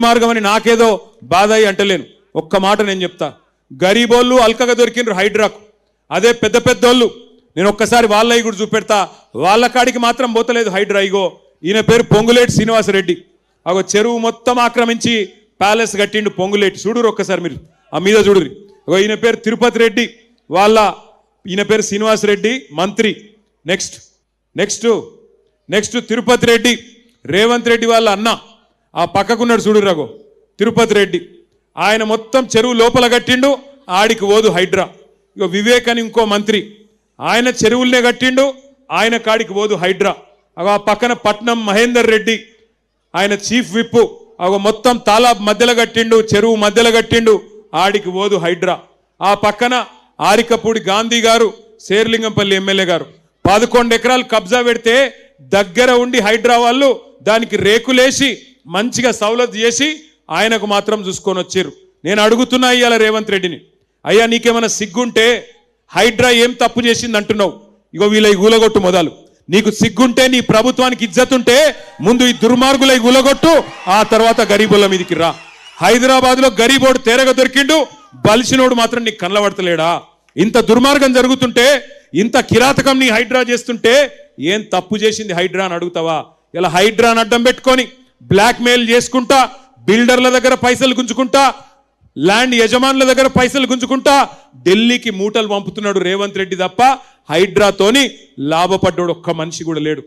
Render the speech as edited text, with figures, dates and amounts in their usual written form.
మార్గం అని నాకేదో బాధ అయి అంటలేను. ఒక్క మాట నేను చెప్తా, గరీబోళ్ళు అల్కగా దొరికిండ్రు హైడ్రాకు. అదే పెద్ద పెద్దోళ్ళు నేను ఒక్కసారి వాళ్ళవి కూడా చూపెడతా, వాళ్ళ కాడికి మాత్రం పోతలేదు హైడ్రా. ఇగో ఈయన పేరు పొంగులేటి శ్రీనివాసరెడ్డి. అగో చెరువు మొత్తం ఆక్రమించి ప్యాలెస్ కట్టిండు పొంగులేటి. చూడురు ఒక్కసారి మీరు ఆ మీద చూడురి. అగో ఈయన పేరు తిరుపతి రెడ్డి, ఈయన పేరు శ్రీనివాసరెడ్డి మంత్రి. Next next next Tirupati Reddy Revanth Reddy వాళ్ళ అన్న. ఆ పక్కకున్నాడు చూడు రఘు తిరుపతి రెడ్డి. ఆయన మొత్తం చెరువు లోపల కట్టిండు, ఆడికి ఓదు హైడ్రా. ఇక వివేక్ అని ఇంకో మంత్రి, ఆయన చెరువులనే కట్టిండు, ఆయన కాడికి ఓదు హైడ్రా. అగో ఆ పక్కన పట్నం మహేందర్ రెడ్డి, ఆయన చీఫ్ విప్. అగో మొత్తం తాలాబ్ మధ్యలో కట్టిండు, చెరువు మధ్యలో కట్టిండు, ఆడికి ఓదు హైడ్రా. ఆ పక్కన ఆరికపూడి గాంధీ గారు, శేర్లింగంపల్లి ఎమ్మెల్యే గారు 11 ఎకరాలు కబ్జా పెడితే దగ్గర ఉండి హైడ్రా వాళ్ళు దానికి రేకులేసి మంచిగా సౌలత్ చేసి ఆయనకు మాత్రం చూసుకొని వచ్చారు. నేను అడుగుతున్నా ఇవాళ రేవంత్ రెడ్డిని, అయ్యా నీకేమైనా సిగ్గుంటే హైడ్రా ఏం తప్పు చేసింది అంటున్నావు? ఇగో వీళ్ళ గులగొట్టు మొదలు. నీకు సిగ్గుంటే, నీ ప్రభుత్వానికి ఇజ్జత్ ఉంటే ముందు ఈ దుర్మార్గుల గులగొట్టు, ఆ తర్వాత గరీబుల మీదకి రా. హైదరాబాద్ లో గరీబోడు తేరగా దొరికిండు, బలిసినోడు మాత్రం నీకు కనలబడతలేడా? ఇంత దుర్మార్గం జరుగుతుంటే, ఇంత కిరాతకం నీ హైడ్రా చేస్తుంటే ఏం తప్పు చేసింది హైడ్రా అని అడుగుతావా? ఇలా హైడ్రాని అడ్డం పెట్టుకొని బ్లాక్ మెయిల్ చేసుకుంటా, బిల్డర్ల దగ్గర పైసలు గుంజుకుంటా, ల్యాండ్ యజమానుల దగ్గర పైసలు గుంజుకుంటా ఢిల్లీకి మూటలు పంపుతున్నాడు రేవంత్ రెడ్డి తప్ప హైడ్రాతోని లాభపడ్డాడు ఒక్క మనిషి కూడా లేడు.